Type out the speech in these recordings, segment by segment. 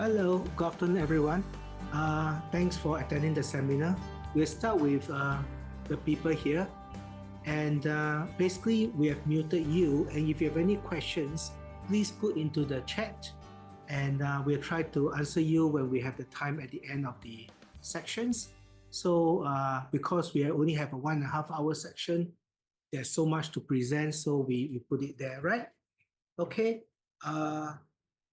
Hello, good afternoon, everyone. Thanks for attending the seminar. We'll start with the people here. And basically, we have muted you. And if you have any questions, please put into the chat. And we'll try to answer you when we have the time at the end of the sections. So because we only have a 1.5 hour section, there's so much to present. So we put it there, right? Okay.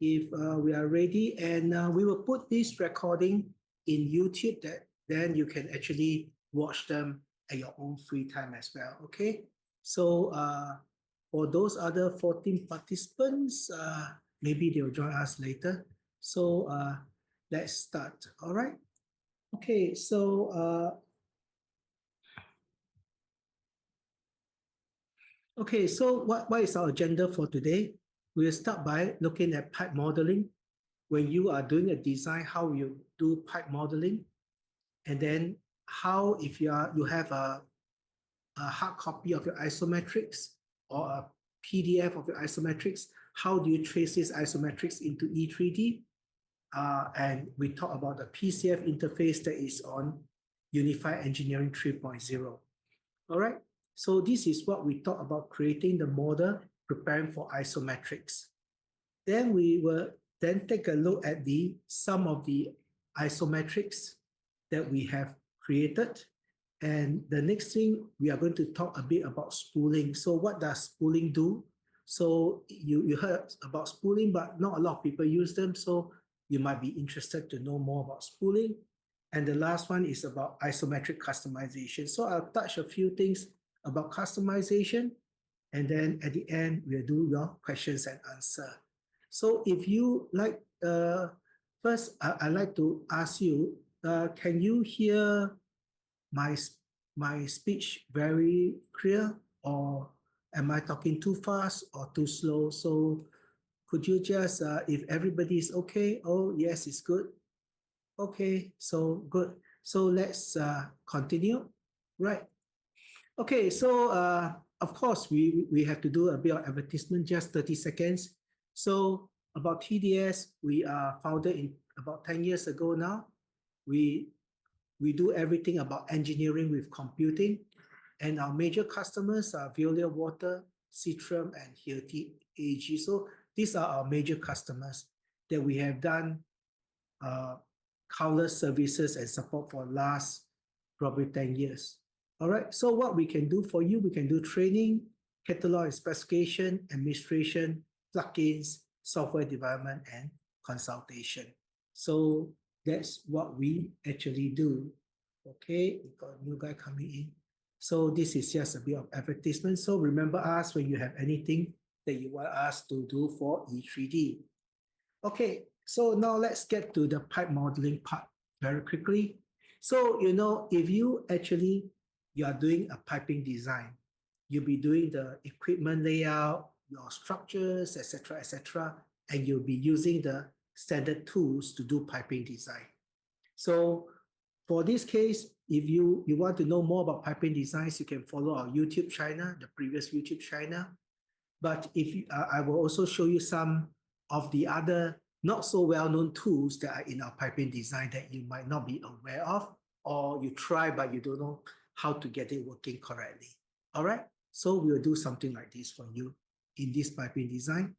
If we are ready, and we will put this recording in YouTube, then you can actually watch them at your own free time as well. Okay. So for those other 14 participants, maybe they'll join us later. So let's start. All right. Okay. So okay. So what is our agenda for today? We'll start by looking at pipe modeling. When you are doing a design, how you do pipe modeling, and then how, if you have a hard copy of your isometrics or a PDF of your isometrics, how do you trace these isometrics into E3D? And we talk about the PCF interface that is on Unified Engineering 3.0. All right, so this is what we talk about, creating the model, preparing for isometrics. Then we will then take a look at some of the isometrics that we have created. And the next thing, we are going to talk a bit about spooling. So what does spooling do? So you heard about spooling, but not a lot of people use them. So you might be interested to know more about spooling. And the last one is about isometric customization. So I'll touch a few things about customization. And then at the end, we'll do your questions and answer. So if you like, first, I'd like to ask you, can you hear my speech very clear, or am I talking too fast or too slow? So could you just, if everybody is okay, oh, yes, it's good. Okay, so good. So let's continue, right? Okay, so of course, we have to do a bit of advertisement, just 30 seconds. So about TDS, we are founded in about 10 years ago now. We do everything about engineering with computing, and our major customers are Veolia Water, Citrum, and Hilti AG. So these are our major customers that we have done countless services and support for last probably 10 years. All right, so what we can do for you, we can do training, catalog and specification, administration, plugins, software development, and consultation. So that's what we actually do. Okay, we got a new guy coming in. So this is just a bit of advertisement. So remember us when you have anything that you want us to do for E3D. Okay, so now let's get to the pipe modeling part very quickly. So, if you are doing a piping design, you'll be doing the equipment layout, your structures, etc., and you'll be using the standard tools to do piping design. So for this case, if you want to know more about piping designs, you can follow our YouTube channel, the previous YouTube channel. But I will also show you some of the other not so well-known tools that are in our piping design that you might not be aware of, or you try but you don't know how to get it working correctly. All right, so we'll do something like this for you in this piping design.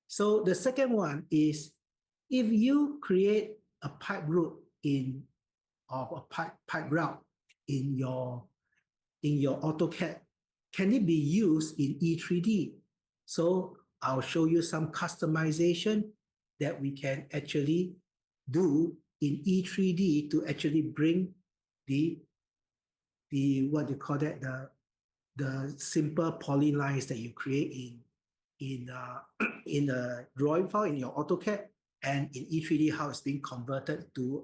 So the second one is, if you create a pipe route of a pipe route in your AutoCAD, can it be used in E3D? So I'll show you some customization that we can actually do in E3D to actually bring the what do you call that, the simple polylines that you create in a drawing file in your AutoCAD, and in E3D how it's being converted to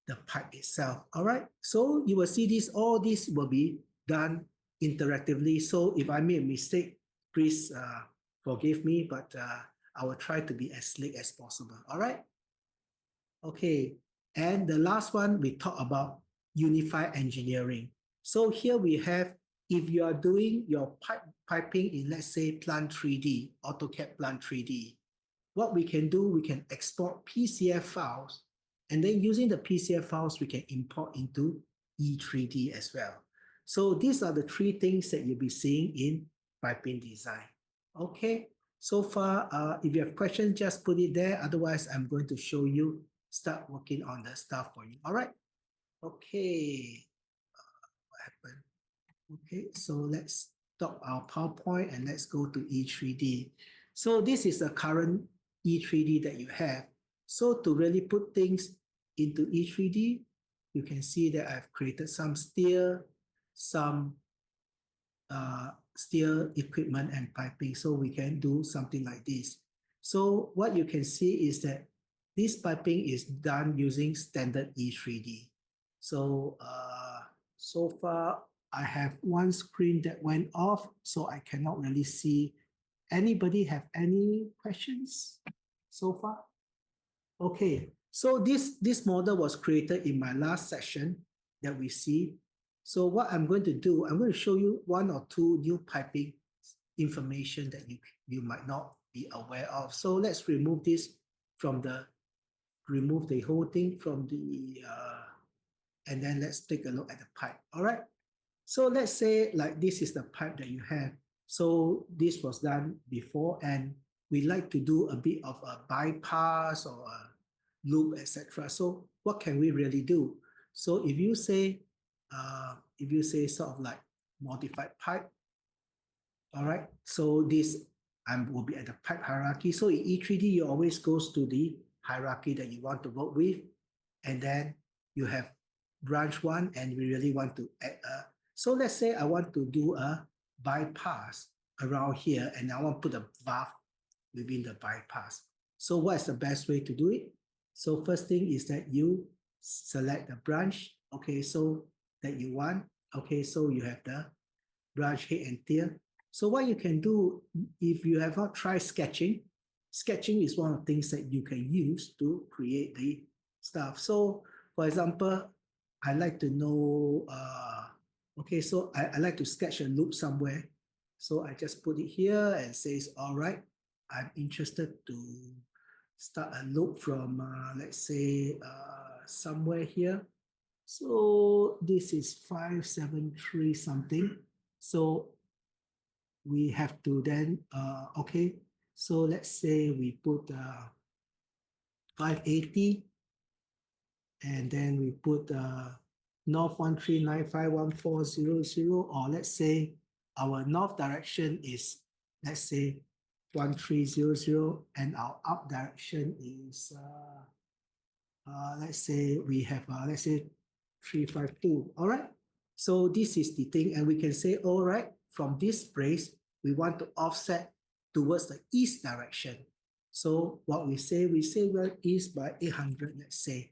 the pipe itself. All right, so you will see all this will be done interactively. So if I made a mistake, please forgive me, but I will try to be as slick as possible. All right. Okay, and the last one, we talk about unified engineering. So here we have if you are doing your piping in, let's say, Plant 3D, AutoCAD Plant 3D, what we can do, we can export PCF files, and then using the PCF files, we can import into E3D as well. So these are the three things that you'll be seeing in piping design. Okay, so far, if you have questions, just put it there. Otherwise, I'm going to show you, start working on the stuff for you. All right. Okay. What happened? Okay, so let's stop our PowerPoint and let's go to E3D. So this is the current E3D that you have. So to really put things into E3D, you can see that I've created some steel equipment and piping. So we can do something like this. So what you can see is that this piping is done using standard E3D. So so far I have one screen that went off, so I cannot really see. Anybody have any questions so far? Okay, so this model was created in my last session that we see. So what I'm going to do, I'm going to show you one or two new piping information that you might not be aware of. So let's remove this from remove the whole thing from the, and then let's take a look at the pipe. All right. So let's say like this is the pipe that you have. So this was done before, and we like to do a bit of a bypass or a loop, etc. So what can we really do? So if you say sort of like modified pipe, all right. So this will be at the pipe hierarchy. So in E3D, you always goes to the hierarchy that you want to work with, and then you have branch one, and we really want to add a. So let's say I want to do a bypass around here, and I want to put a valve within the bypass. So what's the best way to do it? So first thing is that you select the branch. Okay, so that you want. Okay, so you have the branch head and tail. So what you can do, if you have not tried sketching, sketching is one of the things that you can use to create the stuff. So for example, I like to know, okay, so I like to sketch a loop somewhere. So I just put it here and says, all right, I'm interested to start a loop from, let's say, somewhere here. So this is 573 something. So we have to then, okay, so let's say we put 580, and then we put north 1395140, or let's say our north direction is, let's say, 1300, and our up direction is, let's say we have, let's say 352, all right? So this is the thing, and we can say, all right, from this place, we want to offset towards the east direction. So what we say well east by 800, let's say.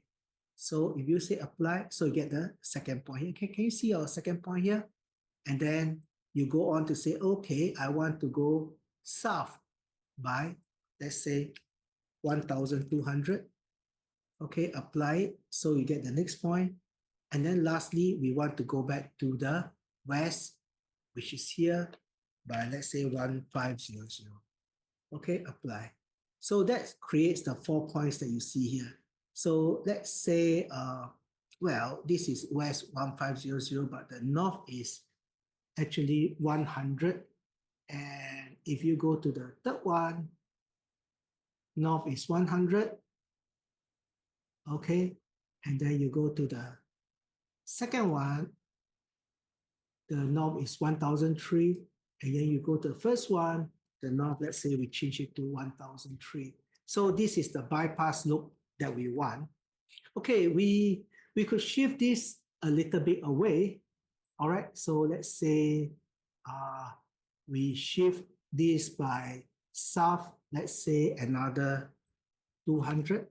So if you say apply, so you get the second point here. Can you see our second point here? And then you go on to say, okay, I want to go south by, let's say, 1,200. Okay, apply it. So you get the next point. And then lastly, we want to go back to the west, which is here by, let's say, 1500. Okay, apply. So that creates the 4 points that you see here. So let's say, well, this is west 1500, but the north is actually 100. And if you go to the third one, north is 100. Okay, and then you go to the second one, the north is 1003, and then you go to the first one, the north, let's say we change it to 1003. So this is the bypass loop that we want. Okay, we could shift this a little bit away. All right, so let's say we shift this by south, let's say another 200.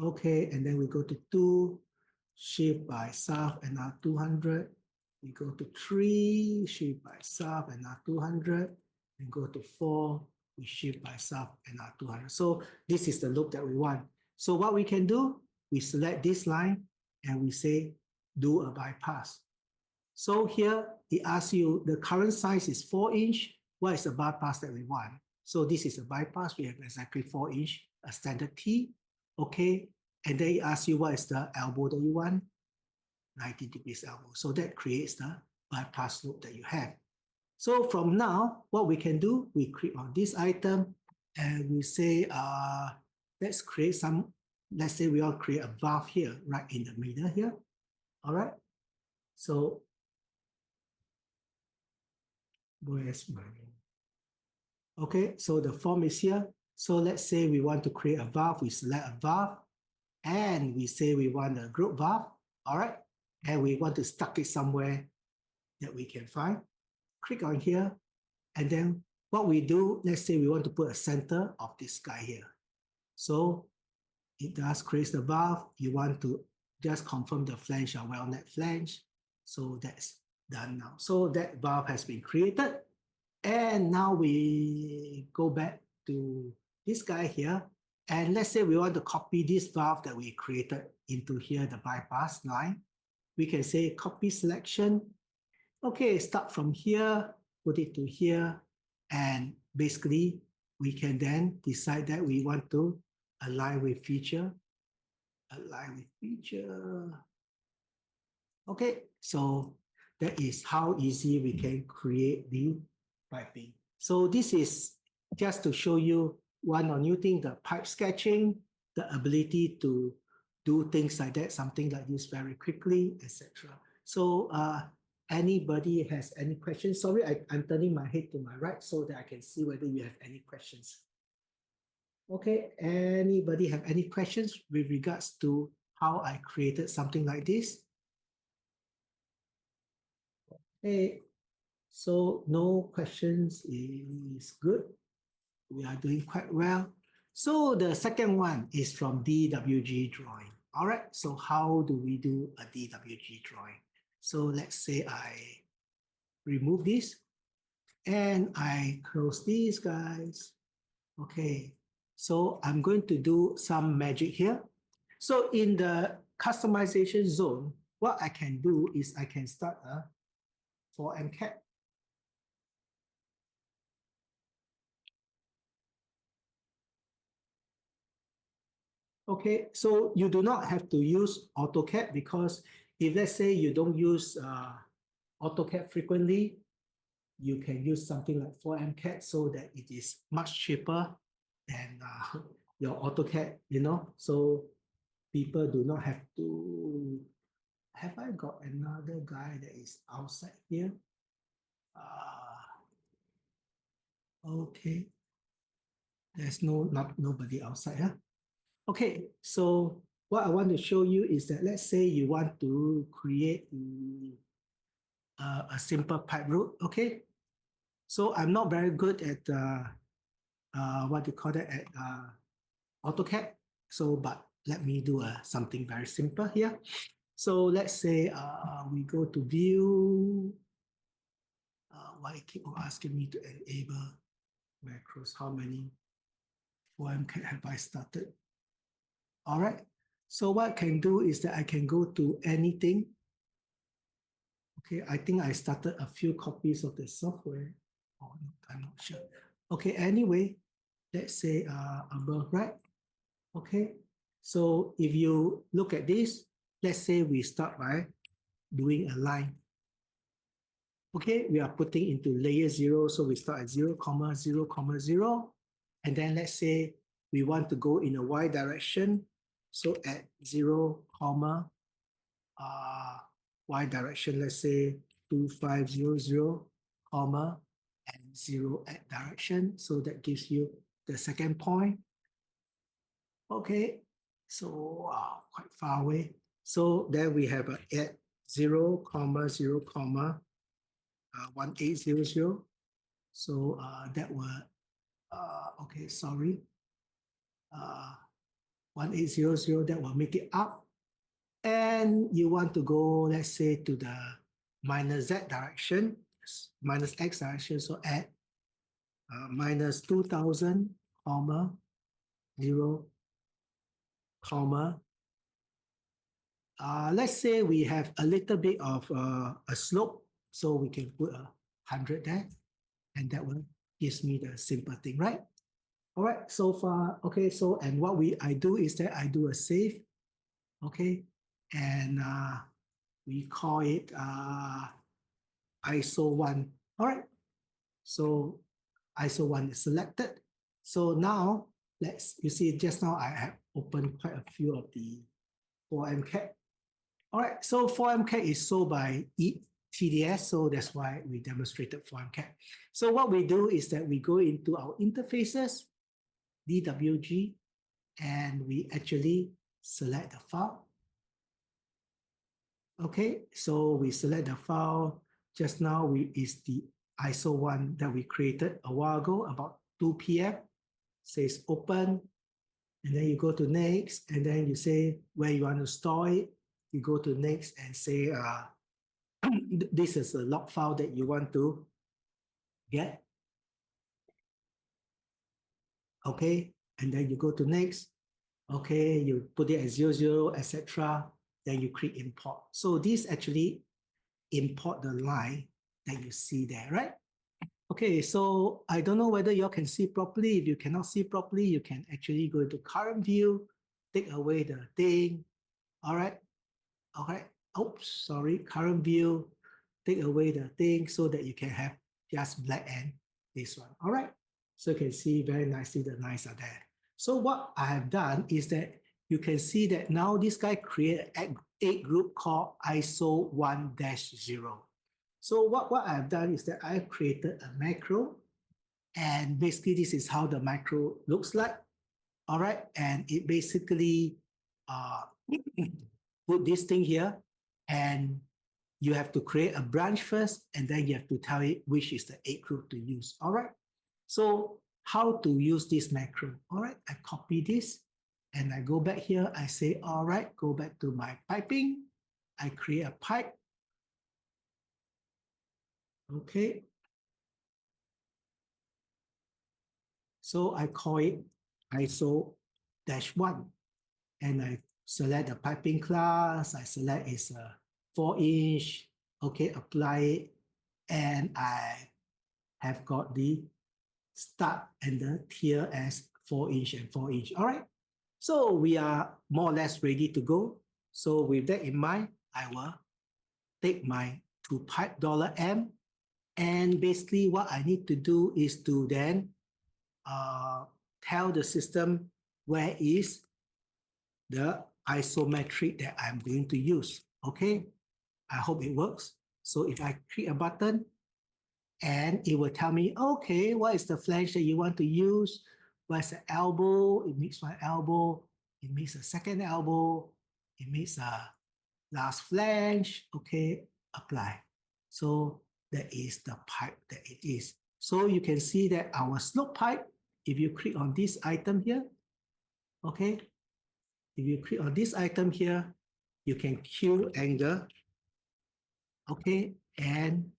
Okay, and then we go to 2, shift by south, and now 200. We go to 3, shift by south, and now 200. And go to 4, we shift by south, and now 200. So this is the loop that we want. So what we can do, we select this line, and we say do a bypass. So here it asks you the current size is 4-inch. What is the bypass that we want? So this is a bypass. We have exactly 4-inch, a standard T. Okay. And then it asks you what is the elbow that you want? 90 degrees elbow. So that creates the bypass loop that you have. So from now, what we can do, we click on this item and we say, let's create some, let's say we want to create a valve here, right in the middle here. All right. So where's my, okay, so the form is here. So let's say we want to create a valve, we select a valve and we say we want a group valve. All right. And we want to stuck it somewhere that we can find. Click on here. And then what we do, let's say we want to put a center of this guy here. So it does create the valve. You want to just confirm the flange are well net flange. So that's done now. So that valve has been created. And now we go back to this guy here. And let's say we want to copy this valve that we created into here, the bypass line. We can say copy selection. Okay, start from here, put it to here. And basically, we can then decide that we want to align with feature. Align with feature. Okay, so that is how easy we can create the piping. So this is just to show you one or new thing, the pipe sketching, the ability to do things like that, something like this very quickly, etc. So anybody has any questions? Sorry, I'm turning my head to my right so that I can see whether you have any questions. Okay, anybody have any questions with regards to how I created something like this? Okay, so no questions is good. We are doing quite well. So the second one is from DWG drawing. All right, so how do we do a DWG drawing? So let's say I remove this and I close these guys. Okay, so I'm going to do some magic here. So in the customization zone, what I can do is I can start a 4MCAT. Okay, so you do not have to use AutoCAD because if let's say you don't use AutoCAD frequently, you can use something like 4MCAT so that it is much cheaper than your AutoCAD, you know, so people do not have to. Have I got another guy that is outside here? Okay, there's nobody outside, huh? Okay, so what I want to show you is that let's say you want to create a simple pipe route, okay? So I'm not very good at what do you call that, at AutoCAD. So, but let me do something very simple here. So let's say we go to view. Why it keep on asking me to enable macros? How many 4MCAT have I started? All right. So what I can do is that I can go to anything. Okay, I think I started a few copies of the software. Oh, no, I'm not sure. Okay, anyway, let's say above, right? Okay, so if you look at this, let's say we start by doing a line. Okay, we are putting into layer 0, so we start at 0, 0, 0. And then let's say we want to go in a y direction. So at 0, y direction, let's say 2500, comma, and 0 at direction. So that gives you the second point. Okay, so quite far away. So then we have a at 0, 0, 1800. So that will, okay, sorry. 1800, that will make it up. And you want to go, let's say, to the minus z direction, minus x direction. So at minus 2000, 0, let's say we have a little bit of a slope, so we can put 100 there, and that one gives me the simple thing, right? All right, so far, okay, so, and what I do is that I do a save, okay, and we call it ISO 1. All right, so ISO 1 is selected. So now, you see just now I have opened quite a few of the 4MCAT. All right, so 4MCAT is sold by TDS, so that's why we demonstrated 4MCAT. So what we do is that we go into our interfaces, DWG, and we actually select the file. Okay, so we select the file. Just now is the ISO 1 that we created a while ago, about 2 p.m. Says open, and then you go to next, and then you say where you want to store it. You go to next and say, this is a log file that you want to get. Okay, and then you go to next. Okay, you put it as 00, etc. Then you click import. So this actually import the line that you see there, right? Okay, so I don't know whether you all can see properly. If you cannot see properly, you can actually go to current view, take away the thing. All right, Oops, sorry, current view, take away the thing so that you can have just black and this one. All right, so you can see very nicely the lines are there. So what I have done is that you can see that now this guy created a group called ISO 1-0. So what I've done is that I've created a macro, and basically this is how the macro looks like. All right, and it basically put this thing here, and you have to create a branch first, and then you have to tell it which is the egg group to use. All right, so how to use this macro? All right, I copy this and I go back here. I say, all right, go back to my piping. I create a pipe. Okay. So I call it ISO-1, and I select the piping class. I select it's a 4-inch. Okay, apply it, and I have got the start and the tier as 4-inch and 4-inch. All right, so we are more or less ready to go. So with that in mind, I will take my two pipe $M, and basically what I need to do is to then tell the system where is the isometric that I'm going to use. Okay, I hope it works. So if I click a button, and it will tell me, okay, what is the flange that you want to use? What's the elbow? It makes one elbow. It makes a second elbow. It makes a last flange. Okay, apply. So that is the pipe that it is. So you can see that our slope pipe, if you click on this item here, okay, if you click on this item here, you can Q angle, okay, and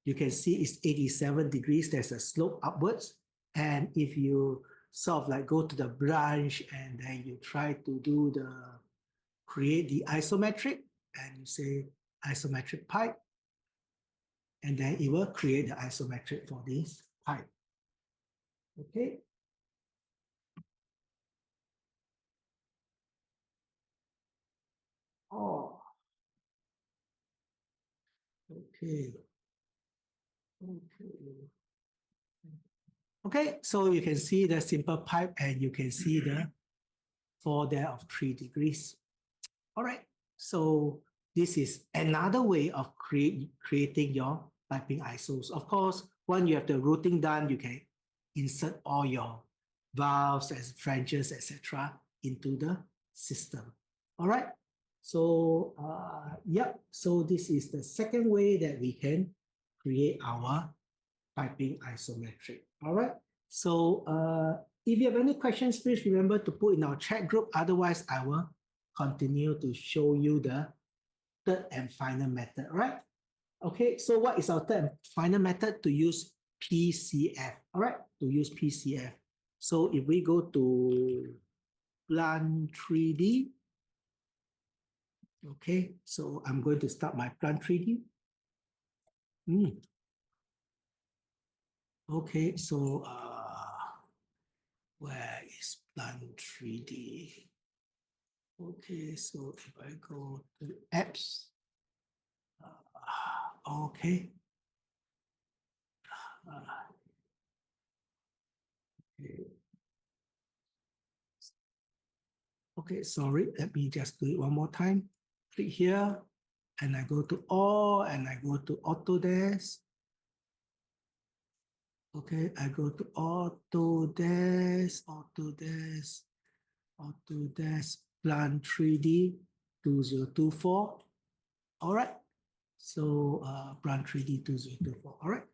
you can see it's 87 degrees. There's a slope upwards. And if you sort of like go to the branch and then you try to create the isometric, and you say isometric pipe, and then it will create the isometric for this pipe. Okay. Oh, okay. Okay. Okay, so you can see the simple pipe, and you can see the 4 there of 3 degrees. All right, so this is another way of creating your piping ISOs. Of course, when you have the routing done, you can insert all your valves and flanges, etc., into the system. All right, so yep, so this is the second way that we can create our piping isometric. All right, so if you have any questions, please remember to put in our chat group. Otherwise, I will continue to show you the third and final method, right? Okay, so what is our third and final method? To use PCF, all right? To use PCF. So if we go to Plan 3D, Okay, so I'm going to start my Plant 3D. Okay, so where is Plant 3D? Okay, so if I go to apps, okay. Okay. Okay, sorry, let me just do it one more time. Click here, and I go to all, and I go to Autodesk. Okay, I go to Autodesk, Autodesk Plant 3D 2024. All right. So Plant 3D 2024. All right.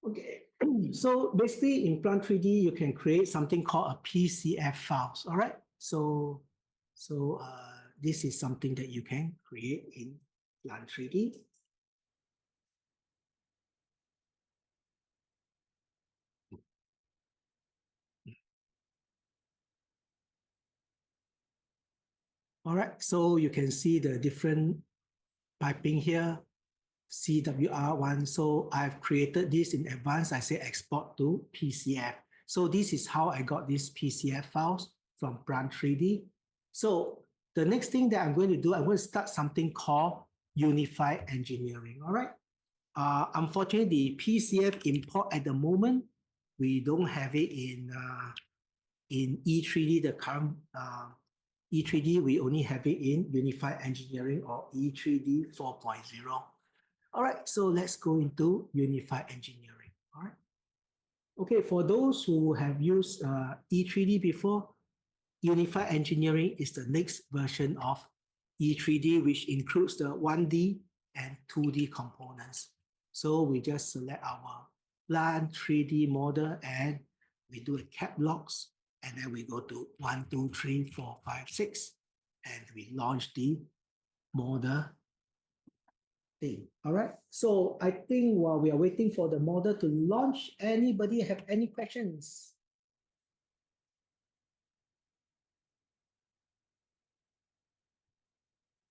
Okay. So basically in Plant 3D, you can create something called a PCF files. All right. So this is something that you can create in Plant 3D. All right. So you can see the different piping here. CWR1. So I've created this in advance. I say export to PCF. So this is how I got these PCF files from Plant 3D. So the next thing that I'm going to do, I'm going to start something called Unified Engineering. All right. Unfortunately, the PCF import at the moment, we don't have it in E3D, the current E3D, we only have it in Unified Engineering or E3D 4.0. All right, so let's go into Unified Engineering. All right. Okay, for those who have used E3D before, Unified Engineering is the next version of E3D, which includes the 1D and 2D components. So we just select our Plant 3D model and we do a cap locks, and then we go to 1, 2, 3, 4, 5, 6, and we launch the model thing. All right. So I think while we are waiting for the model to launch, anybody have any questions?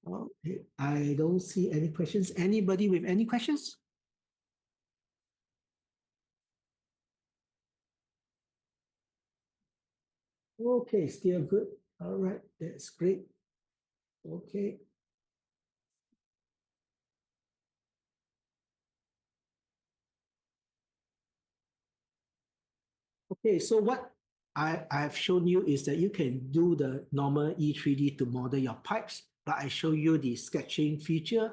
Okay, I don't see any questions. Anybody with any questions? Okay, still good. All right, that's great. Okay. Okay, so what I've shown you is that you can do the normal E3D to model your pipes, but I show you the sketching feature,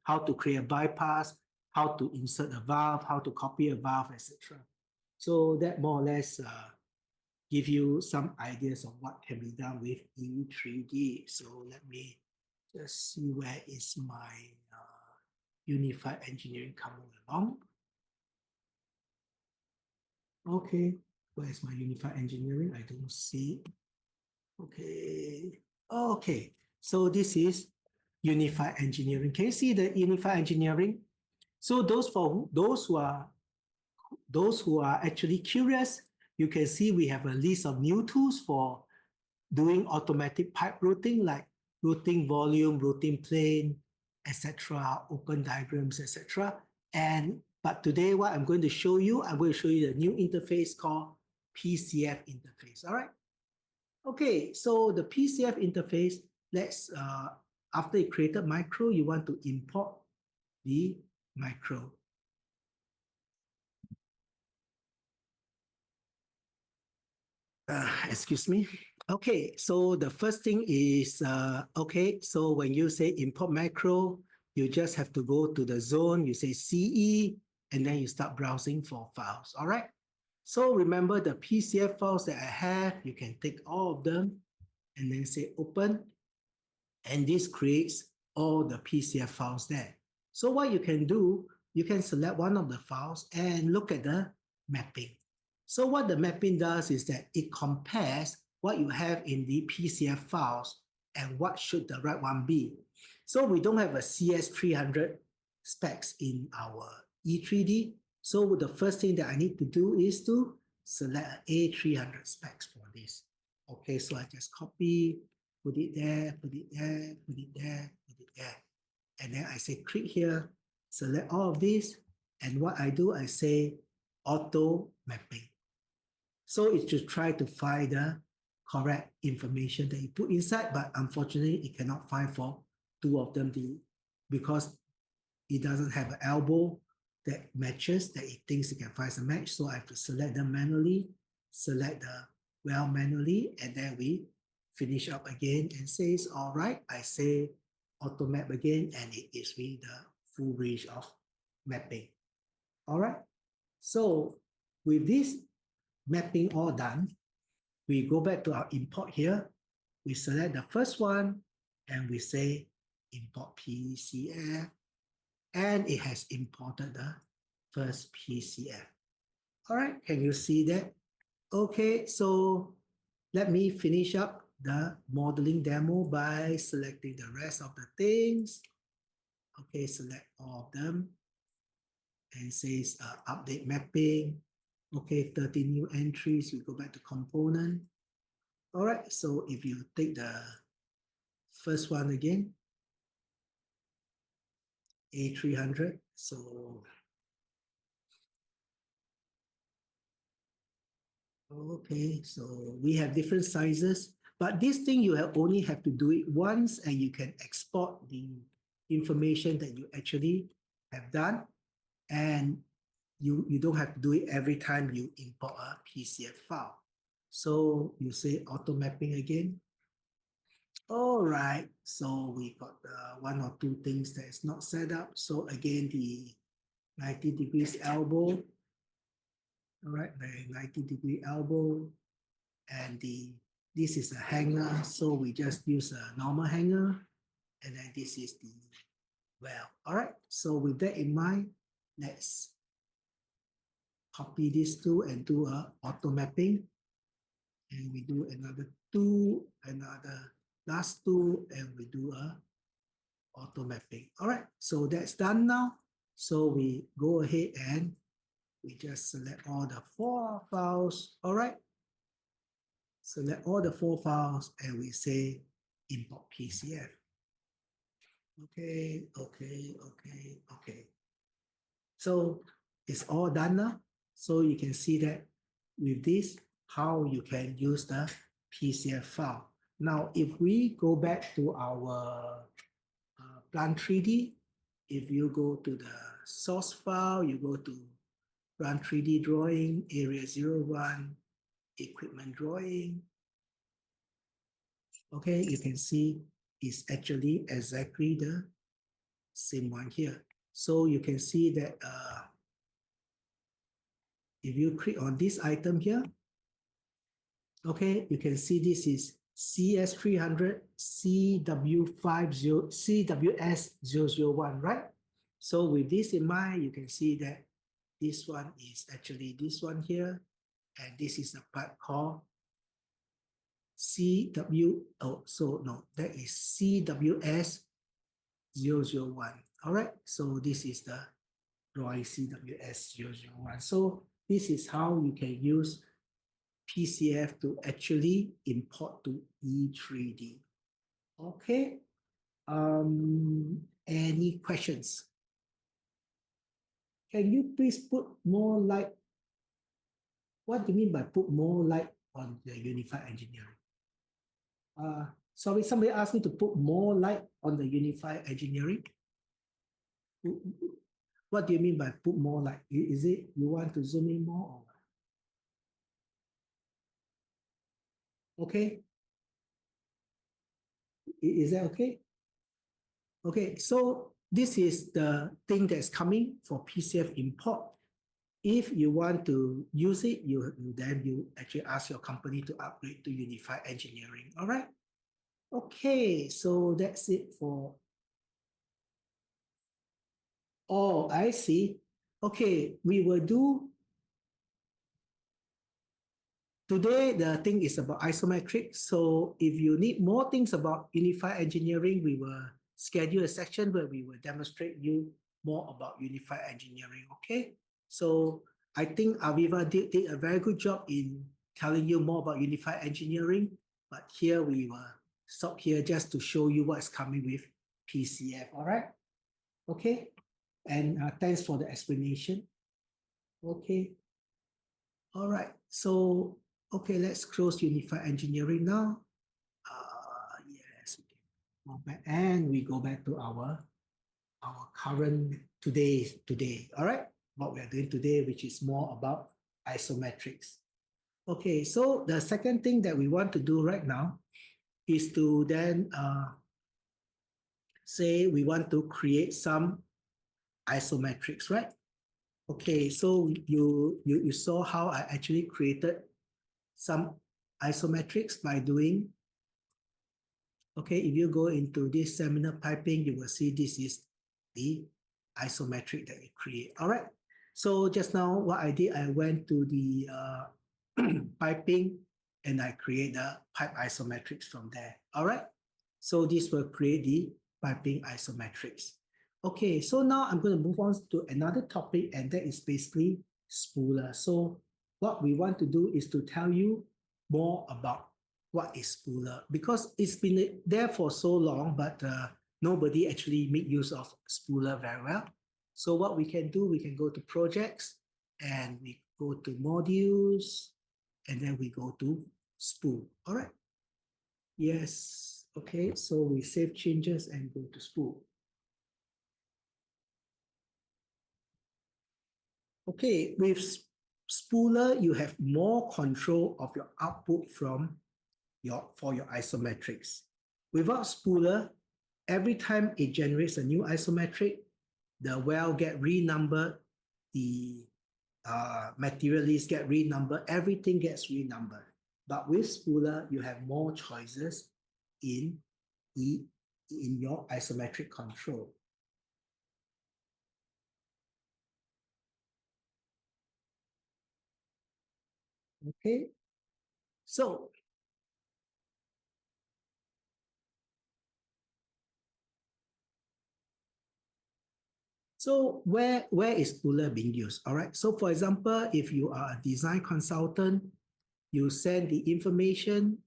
how to create a bypass, how to insert a valve, how to copy a valve, etc. So that more or less give you some ideas of what can be done with E3D. So let me just see where is my unified engineering coming along. Okay, where's my unified engineering? I don't see. Okay, okay. So this is unified engineering. Can you see the unified engineering? So those who are actually curious, you can see we have a list of new tools for doing automatic pipe routing, like routing volume, routing plane, etc., open diagrams, etc. But today, what I'm going to show you, I'm going to show you the new interface called PCF interface. All right. Okay, so the PCF interface, let's after you created micro, you want to import the micro. Excuse me. Okay, so the first thing is, okay, so when you say import macro, you just have to go to the zone, you say CE, and then you start browsing for files, all right? So remember the PCF files that I have, you can take all of them and then say open, and this creates all the PCF files there. So what you can do, you can select one of the files and look at the mapping. So what the mapping does is that it compares what you have in the PCF files and what should the right one be. So we don't have a CS300 specs in our E3D. So the first thing that I need to do is to select A300 specs for this. Okay, so I just copy put it there, put it there, put it there, put it there. And then I say click here, select all of this. And what I do, I say auto mapping. So it's to try to find the correct information that you put inside, but unfortunately, it cannot find for two of them because it doesn't have an elbow that matches, that it thinks it can find a match. So I have to select them manually, select the well manually, and then we finish up again and says, all right, I say auto map again, and it gives me the full range of mapping. All right. So with this mapping all done, we go back to our import here. We select the first one and we say import PCF, and it has imported the first PCF. All right, can you see that? Okay, so let me finish up the modeling demo by selecting the rest of the things. Okay, select all of them and says update mapping. Okay, 30 new entries. We go back to component. All right, so if you take the first one again, A300, so okay, so we have different sizes, but this thing you only have to do it once and you can export the information that you actually have done, and you don't have to do it every time you import a PCF file. So you say auto mapping again. All right, so we got one or two things that is not set up. So again, the 90 degrees elbow. All right, the 90-degree elbow, and this is a hanger, so we just use a normal hanger, and then this is the well. All right, so with that in mind, let's copy these two and do a auto mapping, and we do another two, another last two, and we do a auto mapping. All right, so that's done now. So we go ahead and we just select all the 4 files. All right, select all the 4 files and we say import PCF. Okay, okay, okay, okay. So it's all done now. So you can see that with this, how you can use the PCF file. Now, if we go back to our Plant 3D, if you go to the source file, you go to Plant 3D drawing, area 01, equipment drawing. Okay, you can see it's actually exactly the same one here. So you can see that if you click on this item here, okay, you can see this is CS300 CW50 CWS001, right? So with this in mind, you can see that this one is actually this one here, and this is the part called that is CWS001. All right, so this is the drawing CWS001. So this is how you can use PCF to actually import to E3D. Okay, any questions? Can you please put more light? What do you mean by put more light on the unified engineering? Sorry, somebody asked me to put more light on the unified engineering. What do you mean by put more light? Is it you want to zoom in more? Or okay. Is that okay? Okay, so this is the thing that's coming for PCF import. If you want to use it, then you actually ask your company to upgrade to Unified Engineering. All right. Okay, so that's it for. Oh, I see. Okay, we will do. Today, the thing is about isometric. So if you need more things about Unified Engineering, we will schedule a section where we will demonstrate you more about Unified Engineering. Okay. So I think Aviva did a very good job in telling you more about Unified Engineering, but here we will stop here just to show you what's coming with PCF. All right. Okay. And thanks for the explanation. Okay. All right. So, okay, let's close Unified Engineering now. Yes, we can go back and we go back to our current today. All right. What we are doing today, which is more about isometrics. Okay, so the second thing that we want to do right now is to then say we want to create some isometrics, right? Okay, so you saw how I actually created some isometrics by doing, okay, if you go into this seminar piping, you will see this is the isometric that we create. All right, so just now what I did, I went to the piping and I create the pipe isometrics from there. All right, so this will create the piping isometrics. Okay, so now I'm going to move on to another topic, and that is basically spooler. So what we want to do is to tell you more about what is spooler, because it's been there for so long, but nobody actually make use of spooler very well. So what we can do, we can go to projects and we go to modules, and then we go to spool. All right. Yes. Okay. So we save changes and go to spool. Okay. With spooler, you have more control of your output from for your isometrics. Without spooler, every time it generates a new isometric, the well get renumbered, the material list get renumbered, everything gets renumbered. But with spooler, you have more choices in your isometric control. Okay, so where is spooler being used? All right. So for example, if you are a design consultant, you send the information.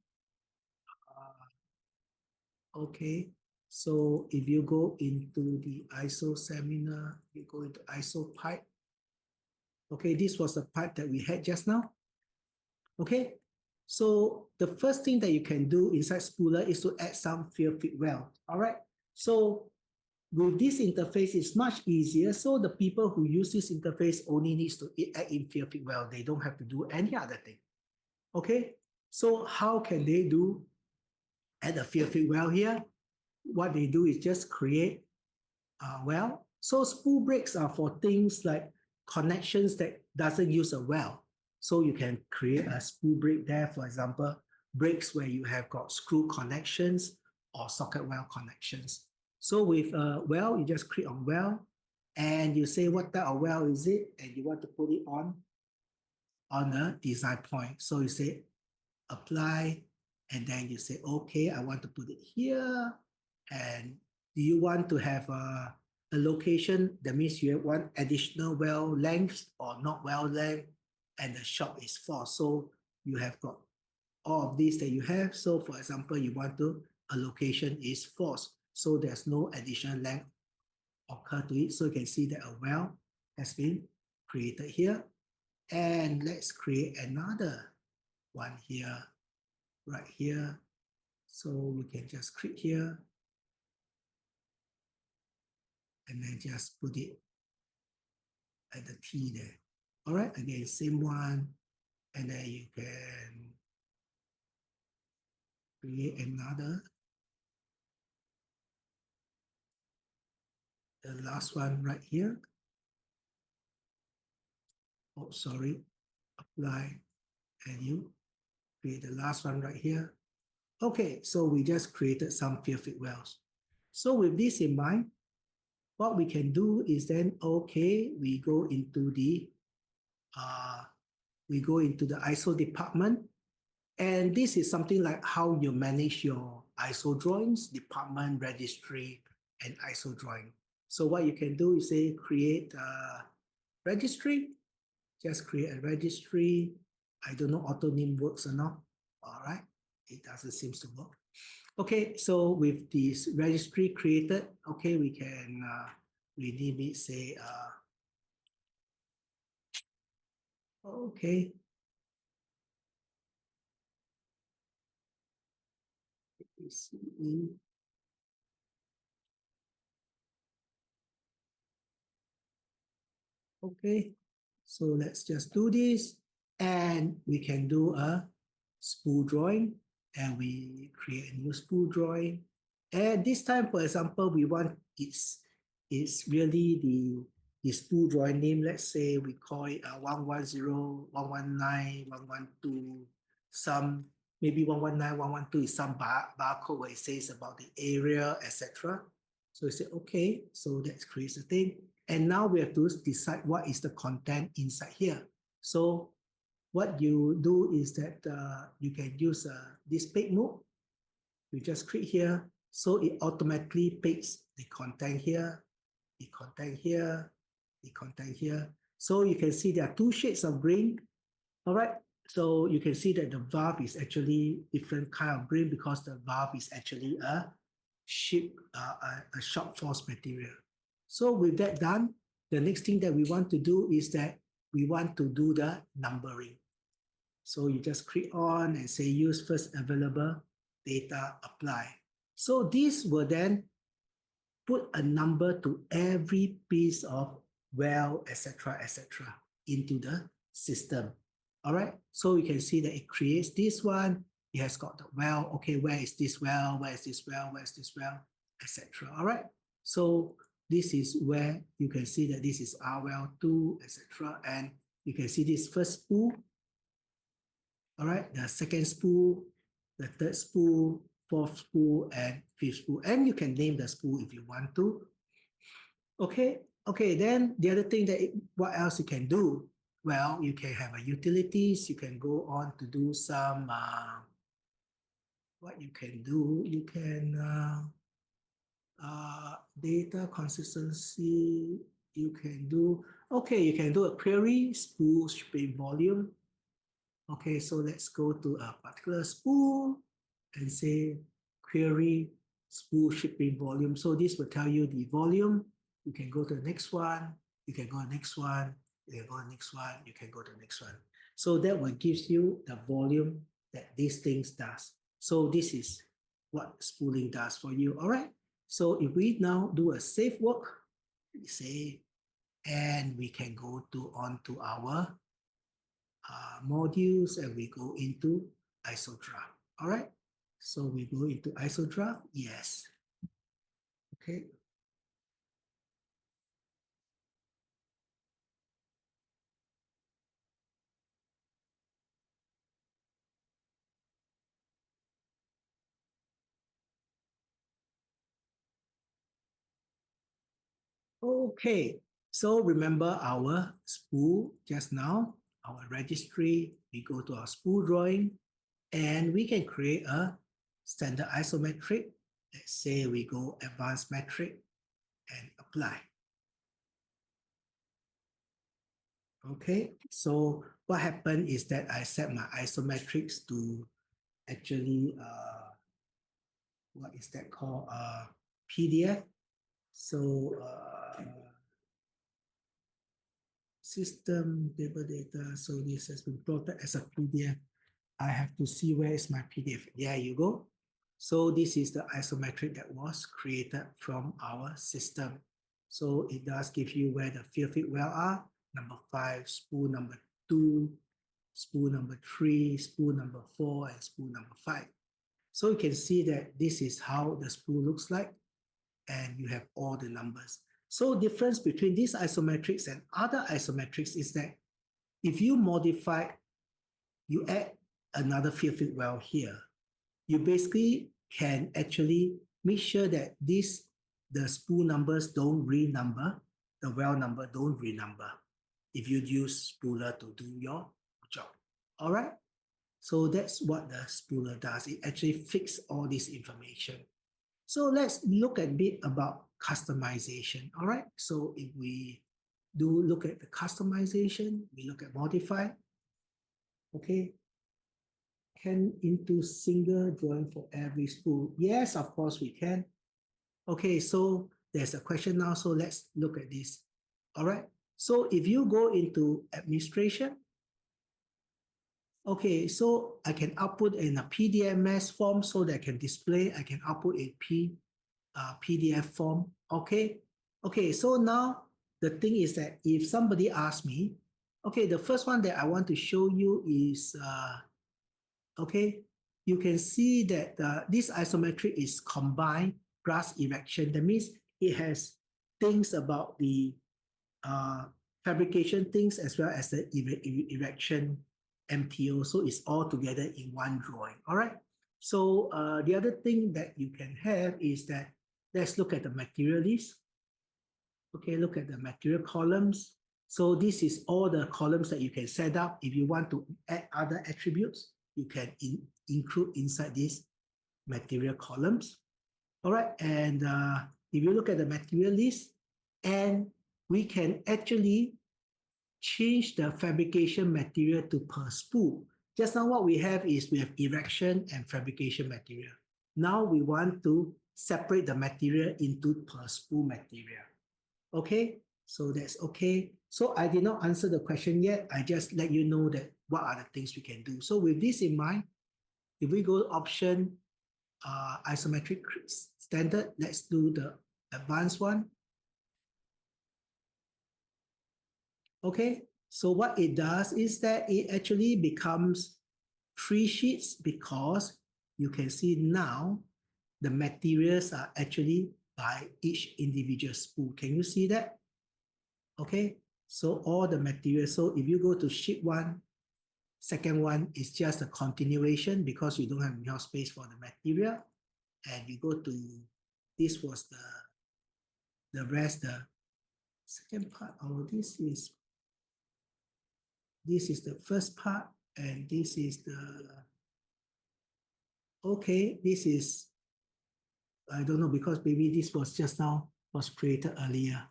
Okay. So if you go into the ISO seminar, you go into ISO pipe. Okay, this was the pipe that we had just now. Okay. So the first thing that you can do inside spooler is to add some field fit well. All right. So with this interface, it's much easier. So the people who use this interface only needs to add in field fit well. They don't have to do any other thing. Okay. So how can they do add a field fit well here? What they do is just create well. So spool breaks are for things like connections that doesn't use a well. So you can create a spool break there. For example, breaks where you have got screw connections or socket well connections. So with a well, you just click on well and you say what type of well is it, and you want to put it on a design point. So you say apply, and then you say, okay, I want to put it here. And do you want to have a location? That means you want additional well length or not well length, and the shop is 4. So you have got all of these that you have. So for example, you want to, a location is 4. So there's no additional length occur to it. So you can see that a well has been created here. And let's create another one here, right here. So we can just click here and then just put it at the T there. All right, again, same one. And then you can create another. The last one right here. Oh, sorry, apply, and you create the last one right here. Okay, so we just created some field fit wells. So with this in mind, what we can do is then, okay, we go into the ISO department. And this is something like how you manage your ISO drawings, department, registry, and ISO drawing. So what you can do is say create a registry, just create a registry. I don't know auto name works or not. All right, it doesn't seem to work. Okay, so with this registry created, okay, we can rename it, say, okay, okay, so let's just do this and we can do a spool drawing and we create a new spool drawing. And this time, for example, we want it's really the spool drawing name. Let's say we call it 110, 119, 112, some maybe 119, 112 is some barcode where it says about the area, etc. So we say, okay, so that creates a thing. And now we have to decide what is the content inside here. So what you do is that you can use this page mode. You just click here. So it automatically picks the content here, the content here, the content here. So you can see there are two shades of green. All right. So you can see that the valve is actually different kind of green because the valve is actually a a short force material. So with that done, the next thing that we want to do is that we want to do the numbering. So you just click on and say use first available data apply. So this will then put a number to every piece of well, etc., into the system. All right. So you can see that it creates this one. It has got the well. Okay, where is this well? Where is this well? Where is this well? Etc. All right. So this is where you can see that this is R well 2, etc. And you can see this first spool. All right. The second spool, the third spool, fourth spool, and fifth spool. And you can name the spool if you want to. Okay, okay, then the other thing that what else you can do? Well, you can have a utilities, you can go on to do some what you can do, you can data consistency, you can do okay, you can do a query, spool shipping volume. Okay, so let's go to a particular spool and say query spool shipping volume. So this will tell you the volume. You can go to the next one. You can go to the next one. You can go to the next one. You can go to the next one. So that will give you the volume that these things does. So this is what spooling does for you. All right. So if we now do a save work, we say, and we can go to on to our modules and we go into IsoDraft. All right. So we go into IsoDraft. Yes. Okay. Okay. So remember our spool just now, our registry. We go to our spool drawing and we can create a standard isometric. Let's say we go advanced metric and apply. Okay, so what happened is that I set my isometrics to actually, what is that called? PDF. So system table data. So this has been plotted as a PDF. I have to see where is my PDF. There you go. So this is the isometric that was created from our system. So it does give you where the field fit well are. Number 5, spool number 2, spool number 3, spool number 4, and spool number 5. So you can see that this is how the spool looks like, and you have all the numbers. So difference between these isometrics and other isometrics is that if you modify, you add another field fit well here, you basically can actually make sure that the spool numbers don't renumber, the well number don't renumber if you use spooler to do your job. All right. So that's what the spooler does. It actually fixes all this information. So let's look a bit about customization. All right. So if we do look at the customization, we look at modify. Okay. can into single drawing for every spool? Yes, of course we can. Okay, so there's a question now, so let's look at this. All right, so if you go into administration, okay, so I can output in a PDMS form so that I can display, I can output a PDF form, okay? Okay, so now the thing is that if somebody asks me, okay, the first one that I want to show you is, okay, you can see that this isometric is combined grass erection. That means it has things about the uh, fabrication things as well as the erection MTO. So it's all together in one drawing. All right. So the other thing that you can have is that let's look at the material list. Okay, look at the material columns. So this is all the columns that you can set up. If you want to add other attributes, you can include inside these material columns. All right, and if you look at the material list, and we can actually change the fabrication material to per spool. Just now what we have is we have erection and fabrication material. Now we want to separate the material into per spool material. Okay, so that's okay. So I did not answer the question yet. I just let you know that what are the things we can do. So with this in mind, if we go option isometric standard, let's do the advanced one. Okay, so what it does is that it actually becomes 3 sheets because you can see now the materials are actually by each individual spool. Can you see that? Okay, so all the materials. So if you go to sheet 1, second one is just a continuation because you don't have enough space for the material. And you go to, this was the rest, the second part. Oh, this is the first part, and this is the, okay, this is, I don't know, because maybe this was just now, was created earlier.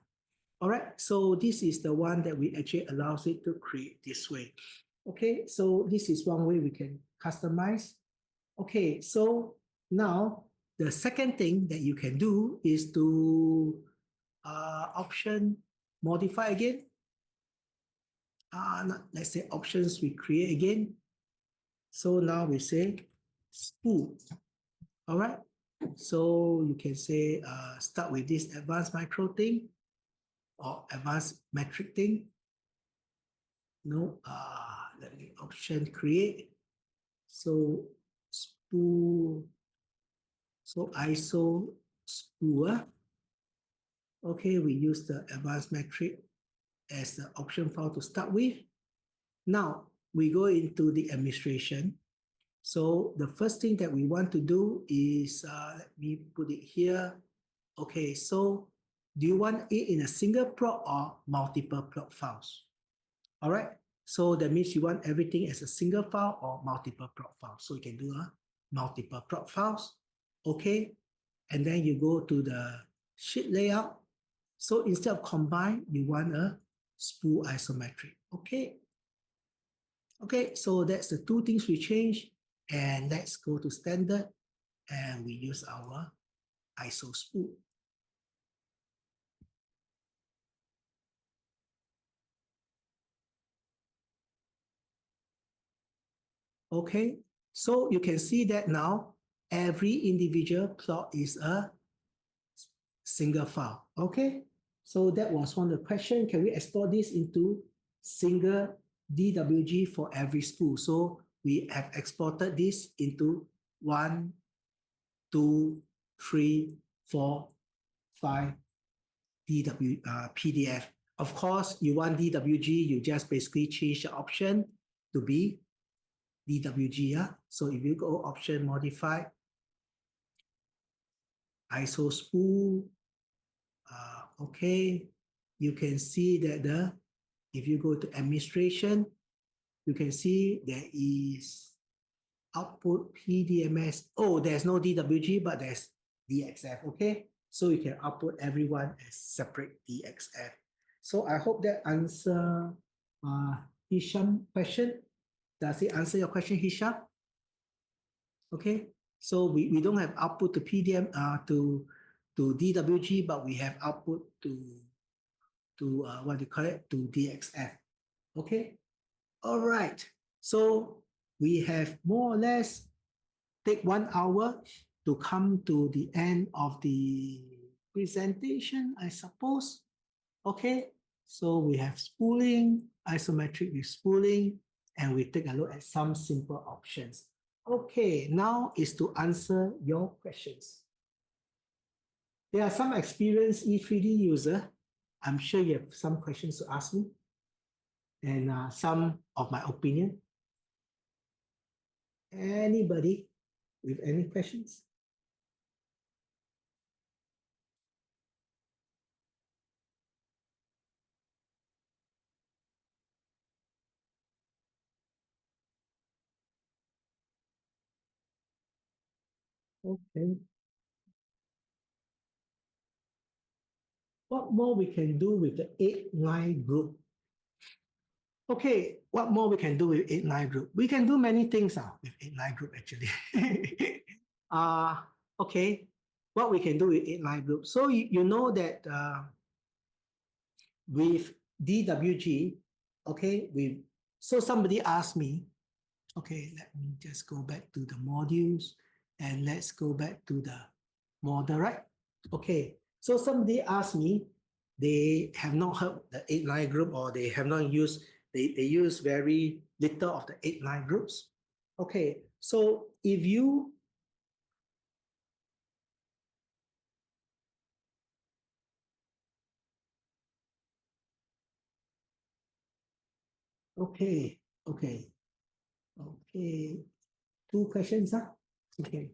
All right, so this is the one that we actually allows it to create this way. Okay, so this is one way we can customize. Okay, so now the second thing that you can do is to option modify again. Let's say options we create again. So now we say spool. All right. So you can say start with this advanced micro thing or advanced metric thing. No, let me option create. So spool. So ISO spool. Okay, we use the advanced metric as the option file to start with. Now we go into the administration. So the first thing that we want to do is, let me put it here. Okay, so do you want it in a single plot or multiple plot files? All right, so that means you want everything as a single file or multiple plot files. So you can do a multiple plot files. Okay, and then you go to the sheet layout. So instead of combine, you want a spool isometric. Okay. Okay, so that's the two things we change. And let's go to standard and we use our ISO spool. Okay, so you can see that now every individual plot is a single file. Okay, so that was one of the questions. Can we export this into single DWG for every spool? So we have exported this into 1, 2, 3, 4, 5 PDF. Of course, you want DWG, you just basically change the option to be DWG. Yeah? So if you go option modify, ISO spool, okay, you can see that if you go to administration, you can see there is output PDMS. Oh, there's no DWG, but there's DXF, okay? So you can output everyone as separate DXF. So I hope that answer Hisham question. Does it answer your question, Hisham? Okay, so we don't have output to PDM to DWG, but we have output to what do you call it, to DXF. Okay, all right. So we have more or less take 1 hour to come to the end of the presentation, I suppose. Okay, so we have spooling, isometric with spooling, and we take a look at some simple options. Okay, now is to answer your questions. There are some experienced E3D user. I'm sure you have some questions to ask me and some of my opinion. Anybody with any questions? Okay. What more we can do with the 8-line group? Okay, what more we can do with 8-line group? We can do many things with 8-line group actually. uh, okay, what we can do with 8-line group. So you know that with DWG, okay, so somebody asked me, okay, let me just go back to the modules and let's go back to the model, right? Okay, so somebody asked me, they have not heard the 8-line group or they have not used, they use very little of the 8-line groups. Okay, so if you, okay, okay, okay, two questions, huh? Okay,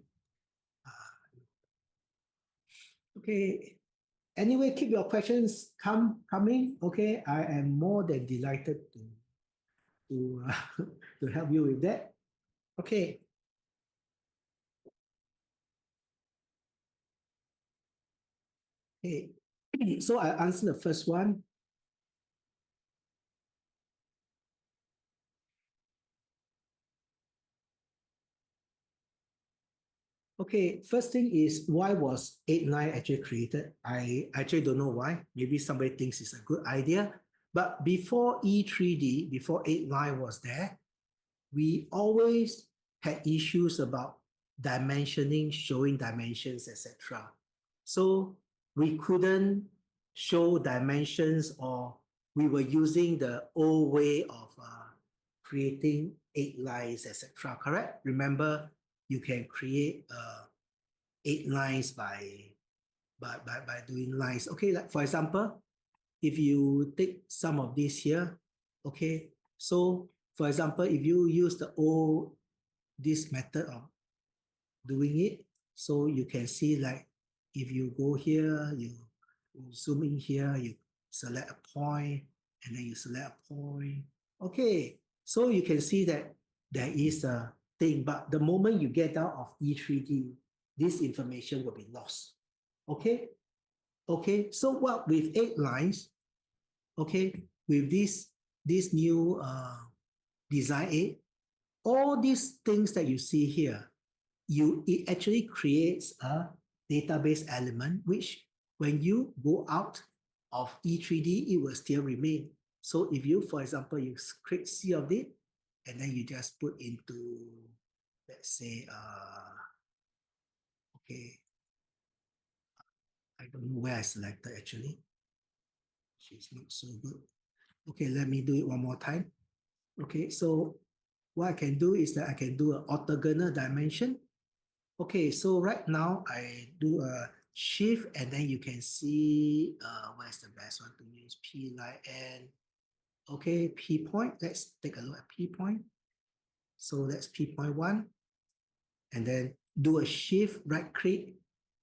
okay. Anyway, keep your questions coming. Okay, I am more than delighted to to help you with that. Okay. Okay. So I answer the first one. Okay, first thing is why was 8-line actually created? I actually don't know why. Maybe somebody thinks it's a good idea. But before E3D, before 8-line was there, we always had issues about dimensioning, showing dimensions, etc. So we couldn't show dimensions, or we were using the old way of creating 8 lines, etc. Correct? Remember, you can create 8 lines by doing lines. Okay, like for example, if you take some of this here, okay, so for example, if you use this method of doing it, so you can see like if you go here, you zoom in here, you select a point, and then you select a point. Okay, so you can see that there is a thing, but the moment you get out of E3D, this information will be lost. Okay, okay, so what with 8 lines, okay, with this new design 8, all these things that you see here, it actually creates a database element, which when you go out of E3D, it will still remain. So if you, for example, you click C of it, and then you just put into, let's say, okay, I don't know where I selected actually. She's not so good. Okay, let me do it one more time. Okay, so what I can do is that I can do an orthogonal dimension. Okay, so right now I do a shift, and then you can see where's the best one to use, P line and okay, P point. Let's take a look at P point. So that's P point 1, and then do a shift, right click,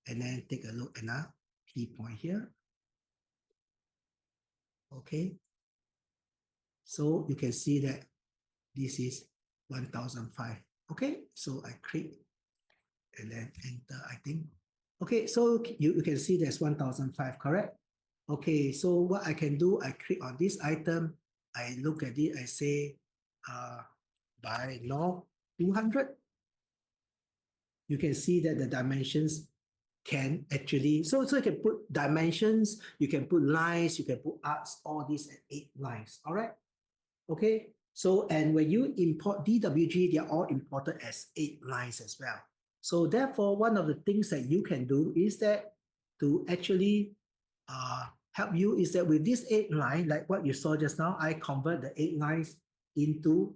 and then take a look at now P point here. Okay, so you can see that this is 1005. Okay, so I click and then enter, I think. Okay, so you can see there's 1005, correct? Okay, so what I can do, I click on this item, I look at it, I say, buy now 200. you can see that the dimensions can actually, so you can put dimensions, you can put lines, you can put arcs, all these at 8 lines, all right? Okay, so and when you import DWG, they're all imported as 8 lines as well. So therefore, one of the things that you can do is that to actually help you is that with this 8 line, like what you saw just now, I convert the 8 lines into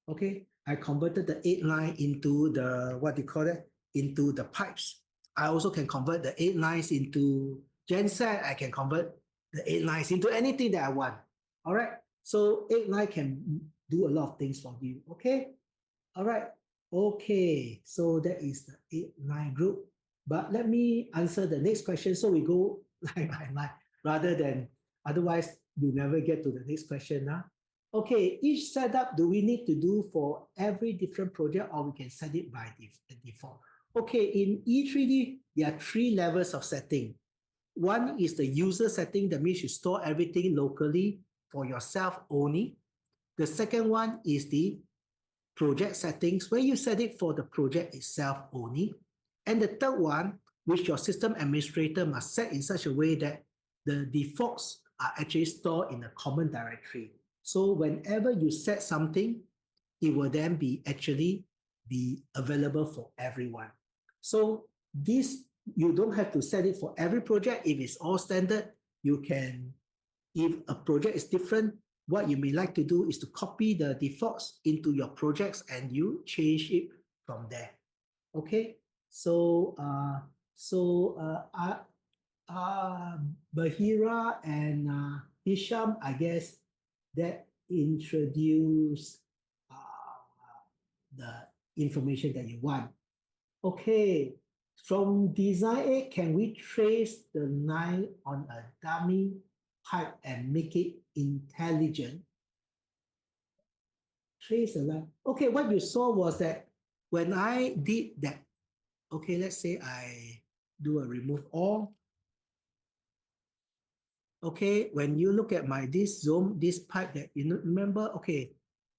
okay, I converted the 8 line into the, what do you call it, into the pipes. I also can convert the 8 lines into genset. I can convert the 8 lines into anything that I want. All right. So 8 line can do a lot of things for you. Okay. All right. Okay. So that is the 8 line group. But let me answer the next question. So we go line by line rather than otherwise you never get to the next question now. Okay, each setup do we need to do for every different project or we can set it by default? Okay, in E3D, there are 3 levels of setting. One is the user setting, that means you store everything locally for yourself only. The second one is the project settings, where you set it for the project itself only. And the third one, which your system administrator must set in such a way that the defaults are actually stored in a common directory. So whenever you set something, it will then be actually be available for everyone. So this, you don't have to set it for every project. If it's all standard, you can, if a project is different, what you may like to do is to copy the defaults into your projects and you change it from there. Okay, so Bahira and Hisham, I guess, that introduce the information that you want. Okay, from design aid, can we trace the line on a dummy pipe and make it intelligent? Trace the line. Okay, what you saw was that when I did that, okay, let's say I do a remove all. Okay, when you look at my this zone, this pipe that you remember, okay,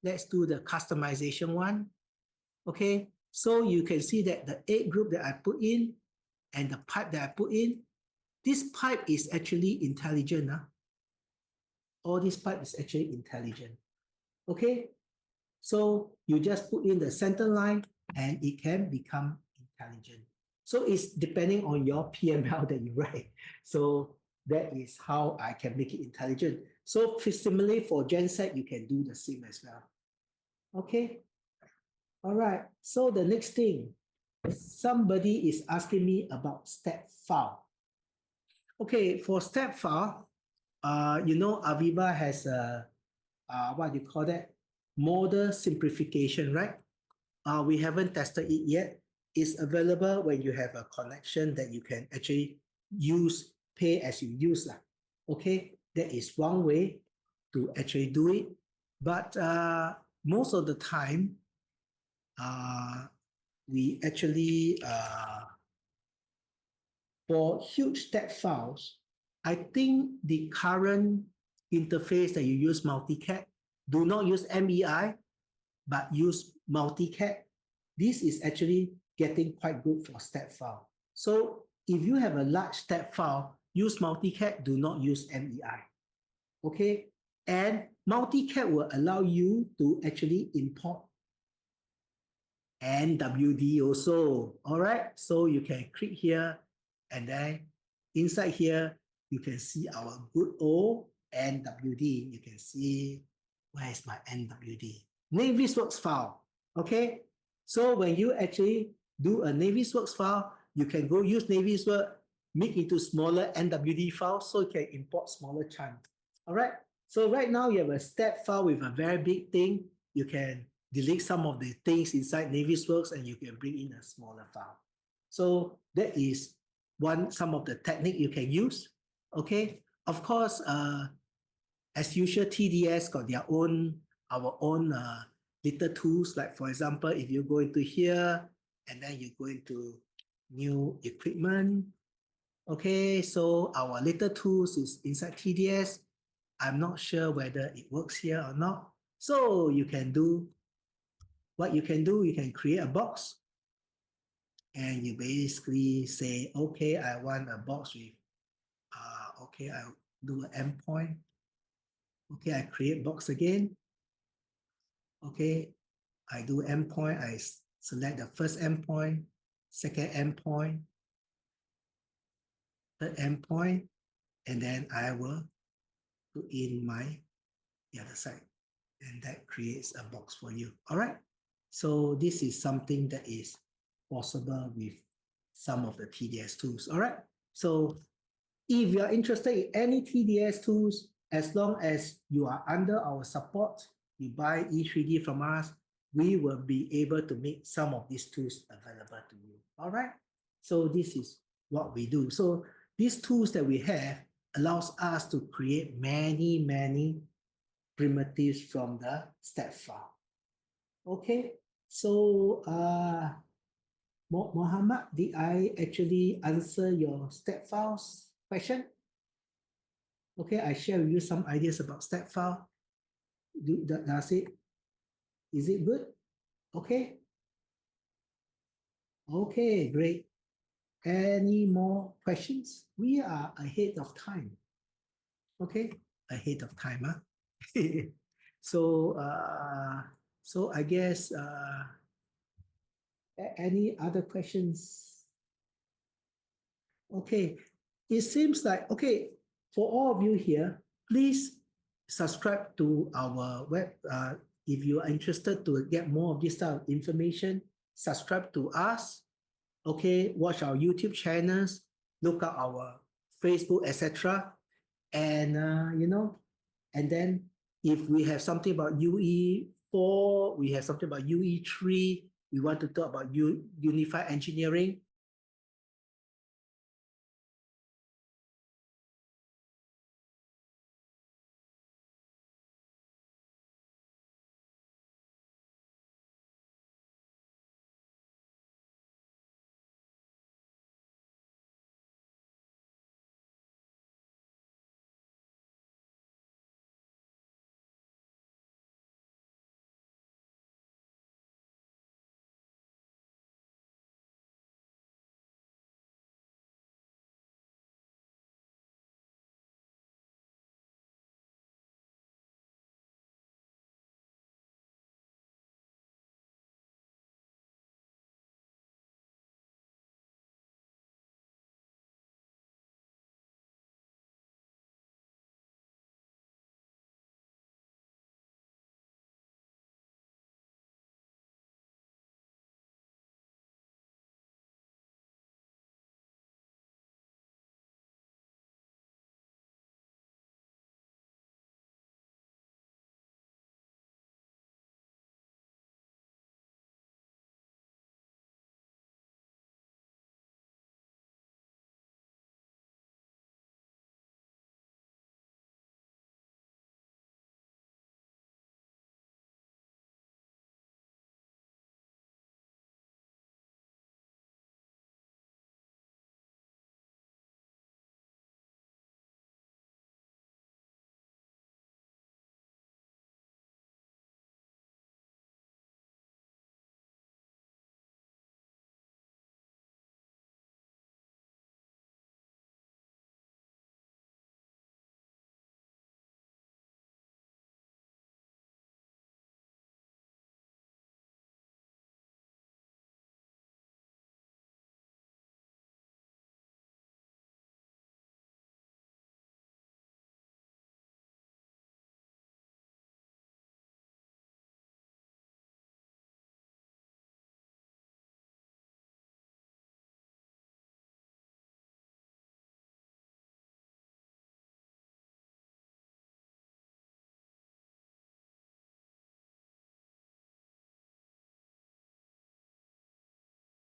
let's do the customization one. Okay, so you can see that the 8 group that I put in and the pipe that I put in, this pipe is actually intelligent. All this pipe is actually intelligent. Okay, so you just put in the center line and it can become intelligent. So it's depending on your PML that you write. So that is how I can make it intelligent. So similarly for genset, you can do the same as well. Okay. All right. So the next thing, somebody is asking me about step file. Okay, for step file, you know, Aviva has a, what do you call that? Model simplification, right? We haven't tested it yet. It's available when you have a connection that you can actually use, pay as you use. Okay, that is one way to actually do it. But most of the time, we actually, for huge step files, I think the current interface that you use multicad, do not use MEI, but use multicad. This is actually getting quite good for step file. So if you have a large step file, use multicad, do not use MEI. Okay, and multicad will allow you to actually import NWD also. All right, so you can click here and then inside here, you can see our good old NWD. You can see, where is my NWD? Navisworks file. Okay, so when you actually do a Navisworks file, you can go use Navisworks, make into smaller NWD files so you can import smaller chunks. All right, so right now you have a step file with a very big thing. You can delete some of the things inside Navisworks and you can bring in a smaller file. So that is some of the technique you can use. Okay, of course, as usual, TDS got their own, our own little tools. Like for example, if you go into here and then you go into new equipment. Okay, so our little tools is inside TDS. I'm not sure whether it works here or not. So you can do what you can do, you can create a box and you basically say, okay, I want a box with, okay, I'll do an endpoint. Okay, I create box again. Okay, I do endpoint, I select the first endpoint, second endpoint, third endpoint, and then I will put in the other side. And that creates a box for you. All right. So this is something that is possible with some of the TDS tools. All right. So if you are interested in any TDS tools, as long as you are under our support, you buy E3D from us, we will be able to make some of these tools available to you. All right. So this is what we do. So these tools that we have allows us to create many primitives from the step file. Okay. So Mohammed, did I actually answer your step files question? Okay, I share with you some ideas about step file. Does it, is it good? Okay. Okay, great. Any more questions? We are ahead of time. Okay, ahead of time, huh? So, so I guess, any other questions? Okay, it seems like, okay, for all of you here, please subscribe to our web. If you are interested to get more of this type of information, subscribe to us. Okay, watch our YouTube channels, look at our Facebook, etc. And and then if we have something about UE4, we have something about UE3, we want to talk about unified engineering,